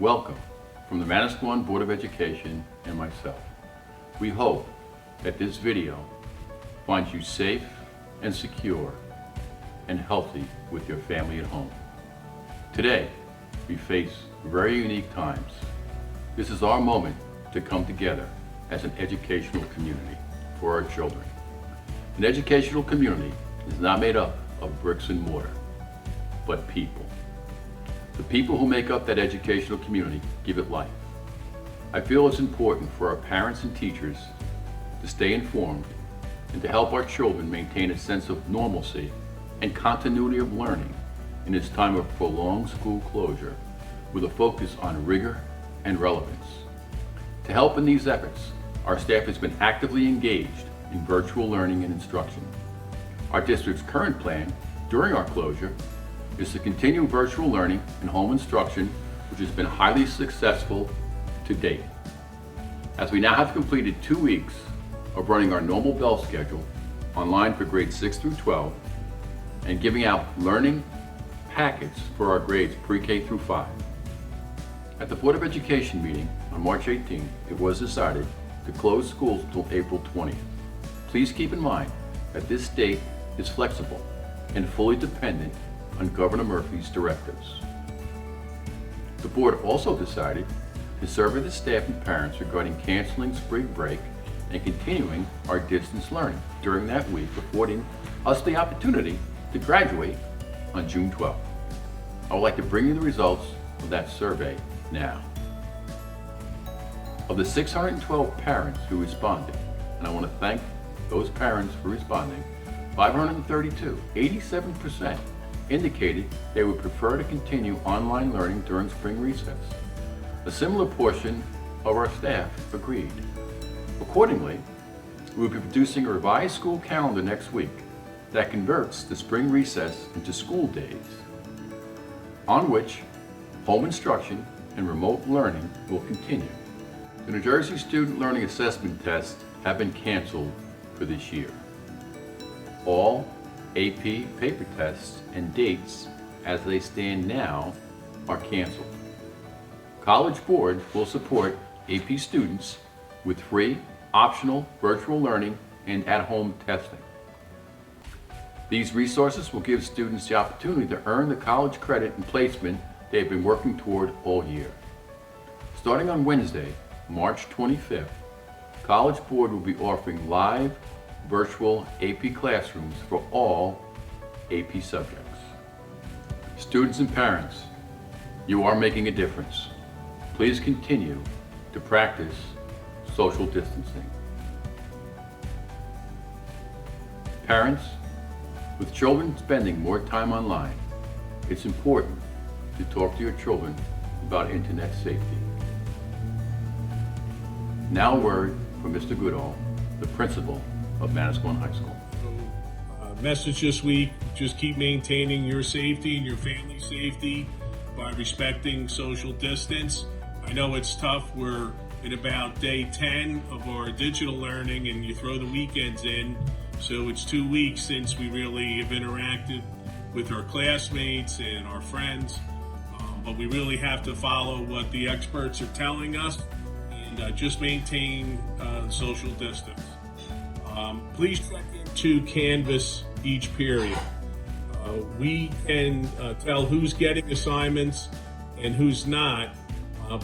Welcome from the Manasquan Board of Education and myself. We hope that this video finds you safe and secure and healthy with your family at home. Today, we face very unique times. This is our moment to come together as an educational community for our children. An educational community is not made up of bricks and mortar, but people. The people who make up that educational community give it life. I feel it's important for our parents and teachers to stay informed and to help our children maintain a sense of normalcy and continuity of learning in this time of prolonged school closure with a focus on rigor and relevance. To help in these efforts, our staff has been actively engaged in virtual learning and instruction. Our district's current plan during our closure is to continue virtual learning and home instruction, which has been highly successful to date. As we now have completed 2 weeks of running our normal bell schedule online for grades 6 through 12 and giving out learning packets for our grades pre-K through 5. At the Board of Education meeting on March 18th, it was decided to close schools until April 20th. Please keep in mind that this date is flexible and fully dependent on Governor Murphy's directives. The board also decided to survey the staff and parents regarding canceling spring break and continuing our distance learning during that week, affording us the opportunity to graduate on June 12th. I would like to bring you the results of that survey now. Of the 612 parents who responded, and I want to thank those parents for responding, 532, 87%, indicated they would prefer to continue online learning during spring recess. A similar portion of our staff agreed. Accordingly, we will be producing a revised school calendar next week that converts the spring recess into school days, on which home instruction and remote learning will continue. The New Jersey Student Learning Assessment tests have been canceled for this year. All AP paper tests and dates as they stand now are canceled. College Board will support AP students with free, optional virtual learning and at-home testing. These resources will give students the opportunity to earn the college credit and placement they've been working toward all year. Starting on Wednesday, March 25th, College Board will be offering live virtual AP classrooms for all AP subjects. Students and parents, you are making a difference. Please continue to practice social distancing. Parents, with children spending more time online, it's important to talk to your children about internet safety. Now a word from Mr. Goodall, the principal of Manasquan High School. Message this week, just keep maintaining your safety and your family's safety by respecting social distance. I know it's tough. We're in about day 10 of our digital learning and you throw the weekends in. So it's 2 weeks since we really have interacted with our classmates and our friends. But we really have to follow what the experts are telling us and just maintain social distance. Please check into Canvas each period. We can tell who's getting assignments and who's not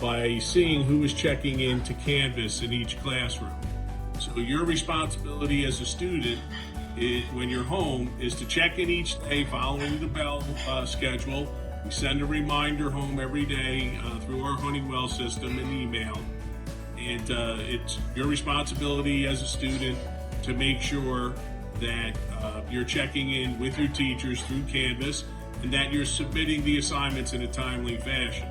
by seeing who is checking into Canvas in each classroom. So your responsibility as a student when you're home is to check in each day following the bell schedule. We send a reminder home every day through our Honeywell system and email. And it's your responsibility as a student to make sure that you're checking in with your teachers through Canvas and that you're submitting the assignments in a timely fashion.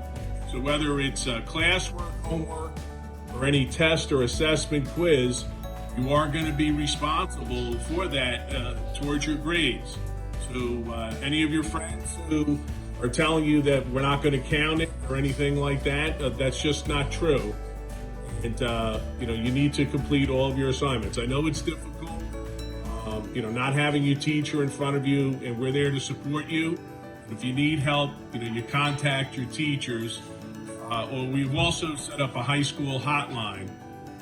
So whether it's classwork, homework, or any test or assessment quiz, you are going to be responsible for that towards your grades. So any of your friends who are telling you that we're not going to count it or anything like that, that's just not true. And you need to complete all of your assignments. I know it's difficult, not having your teacher in front of you, and we're there to support you. If you need help, you contact your teachers. Or we've also set up a high school hotline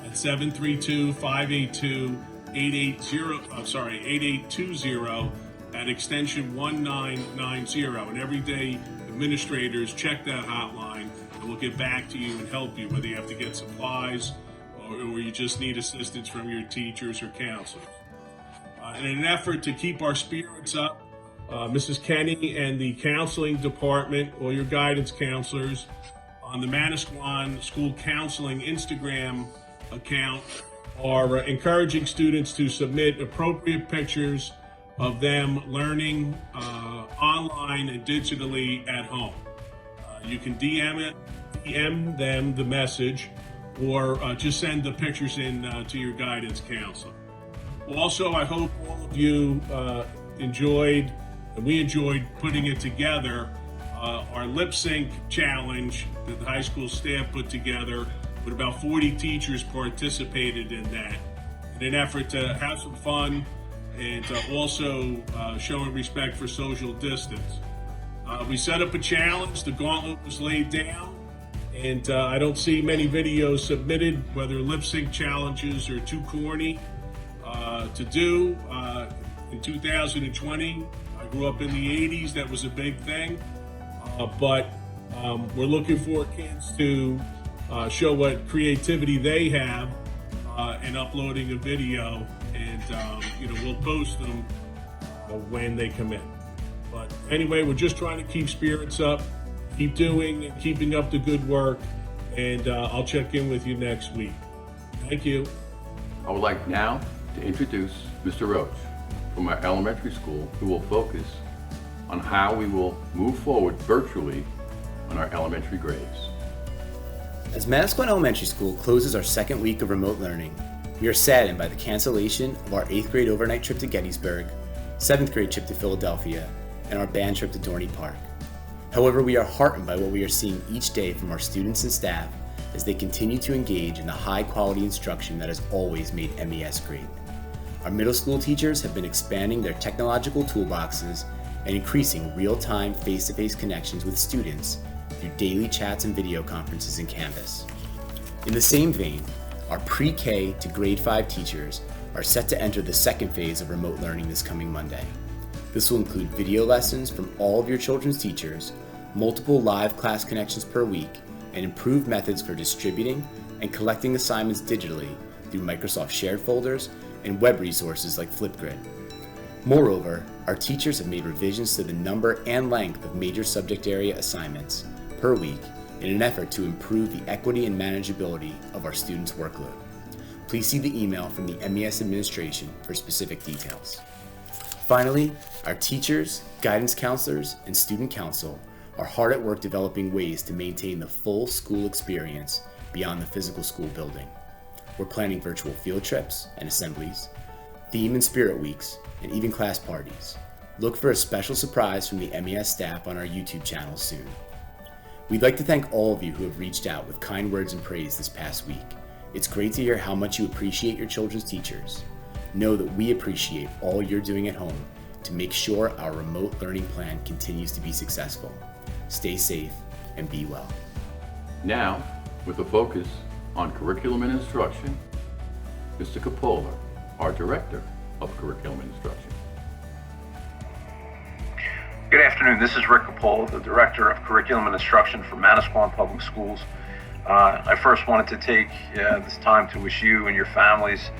at 732-582-8820 at extension 1990. And every day, administrators check that hotline and we'll get back to you and help you, whether you have to get supplies or you just need assistance from your teachers or counselors. In an effort to keep our spirits up, Mrs. Kenny and the counseling department, or your guidance counselors, on the Manasquan School Counseling Instagram account are encouraging students to submit appropriate pictures of them learning online and digitally at home. You can DM them the message, or just send the pictures in to your guidance counselor. Also, I hope all of you enjoyed, and we enjoyed putting it together, our lip sync challenge that the high school staff put together, with about 40 teachers participated in that, in an effort to have some fun and also showing respect for social distance. We set up a challenge, the gauntlet was laid down, and I don't see many videos submitted, whether lip sync challenges are too corny to do. In 2020, I grew up in the 80s, that was a big thing, but we're looking for kids to show what creativity they have in uploading a video, and we'll post them when they come in. But anyway, we're just trying to keep spirits up, keep doing and keeping up the good work, and I'll check in with you next week. Thank you. I would like now to introduce Mr. Roach from our elementary school, who will focus on how we will move forward virtually on our elementary grades. As Manasquan Elementary School closes our second week of remote learning, we are saddened by the cancellation of our 8th grade overnight trip to Gettysburg, 7th grade trip to Philadelphia, and our band trip to Dorney Park. However, we are heartened by what we are seeing each day from our students and staff as they continue to engage in the high-quality instruction that has always made MES great. Our middle school teachers have been expanding their technological toolboxes and increasing real-time face-to-face connections with students through daily chats and video conferences in Canvas. In the same vein, our pre-K to grade 5 teachers are set to enter the second phase of remote learning this coming Monday. This will include video lessons from all of your children's teachers, multiple live class connections per week, and improved methods for distributing and collecting assignments digitally through Microsoft shared folders and web resources like Flipgrid. Moreover, our teachers have made revisions to the number and length of major subject area assignments per week in an effort to improve the equity and manageability of our students' workload. Please see the email from the MES administration for specific details. Finally, our teachers, guidance counselors, and student council are hard at work developing ways to maintain the full school experience beyond the physical school building. We're planning virtual field trips and assemblies, theme and spirit weeks, and even class parties. Look for a special surprise from the MES staff on our YouTube channel soon. We'd like to thank all of you who have reached out with kind words and praise this past week. It's great to hear how much you appreciate your children's teachers. Know that we appreciate all you're doing at home to make sure our remote learning plan continues to be successful. Stay safe and be well. Now, with a focus on curriculum and instruction, Mr. Coppola, our Director of Curriculum and Instruction. Good afternoon. This is Rick Coppola, the Director of Curriculum and Instruction for Manasquan Public Schools. I first wanted to take this time to wish you and your families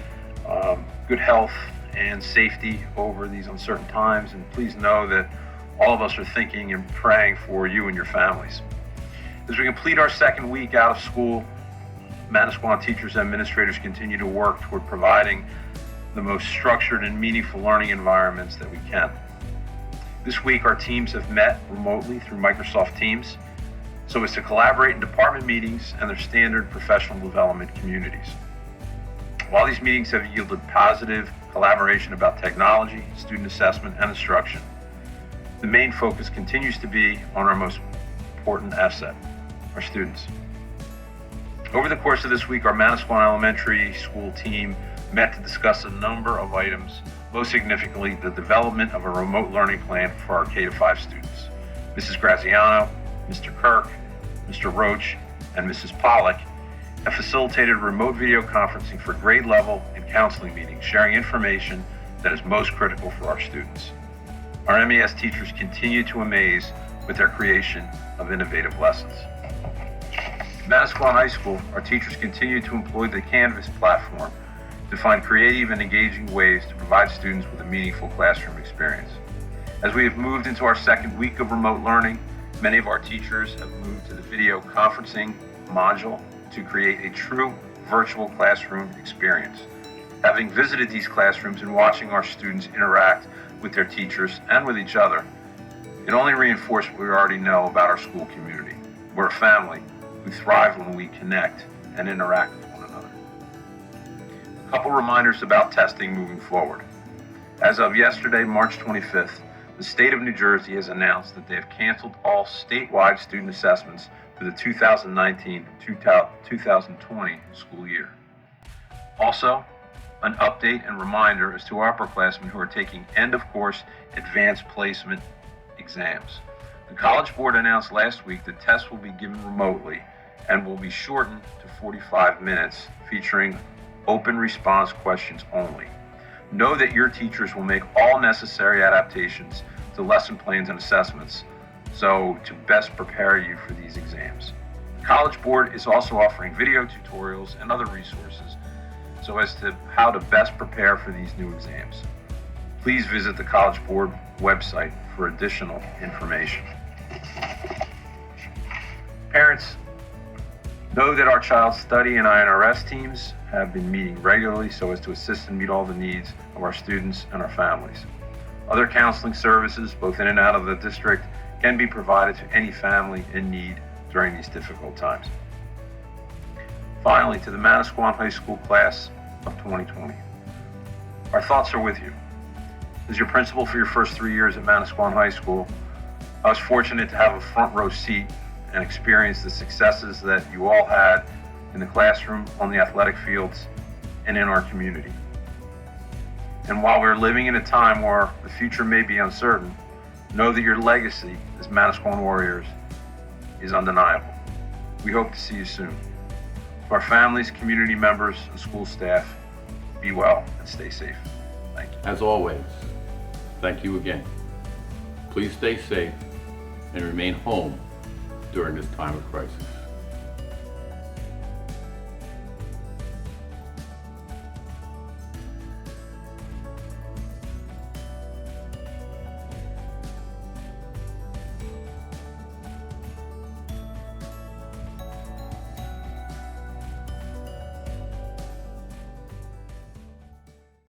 good health and safety over these uncertain times, and please know that all of us are thinking and praying for you and your families. As we complete our second week out of school, Manasquan teachers and administrators continue to work toward providing the most structured and meaningful learning environments that we can. This week, our teams have met remotely through Microsoft Teams so as to collaborate in department meetings and their standard professional development communities. While these meetings have yielded positive collaboration about technology, student assessment, and instruction, the main focus continues to be on our most important asset, our students. Over the course of this week, our Manasquan Elementary School team met to discuss a number of items, most significantly the development of a remote learning plan for our K-5 students. Mrs. Graziano, Mr. Kirk, Mr. Roach, and Mrs. Pollock have facilitated remote video conferencing for grade level and counseling meetings, sharing information that is most critical for our students. Our MES teachers continue to amaze with their creation of innovative lessons. At Manasquan High School, our teachers continue to employ the Canvas platform to find creative and engaging ways to provide students with a meaningful classroom experience. As we have moved into our second week of remote learning, many of our teachers have moved to the video conferencing module to create a true virtual classroom experience. Having visited these classrooms and watching our students interact with their teachers and with each other, it only reinforced what we already know about our school community. We're a family who thrive when we connect and interact with one another. A couple reminders about testing moving forward. As of yesterday, March 25th, the state of New Jersey has announced that they have canceled all statewide student assessments for the 2019-2020 school year. Also, an update and reminder as to our upperclassmen who are taking end-of-course advanced placement exams. The College Board announced last week that tests will be given remotely and will be shortened to 45 minutes, featuring open response questions only. Know that your teachers will make all necessary adaptations to lesson plans and assessments so to best prepare you for these exams. The College Board is also offering video tutorials and other resources so as to how to best prepare for these new exams. Please visit the College Board website for additional information. Parents, know that our child's study and INRS teams have been meeting regularly so as to assist and meet all the needs of our students and our families. Other counseling services, both in and out of the district, can be provided to any family in need during these difficult times. Finally, to the Manasquan High School class of 2020, our thoughts are with you. As your principal for your first 3 years at Manasquan High School, I was fortunate to have a front row seat and experience the successes that you all had in the classroom, on the athletic fields, and in our community. And while we're living in a time where the future may be uncertain, know that your legacy as Manasquan Warriors is undeniable. We hope to see you soon. To our families, community members, and school staff, be well and stay safe. Thank you. As always, thank you again. Please stay safe and remain home during this time of crisis.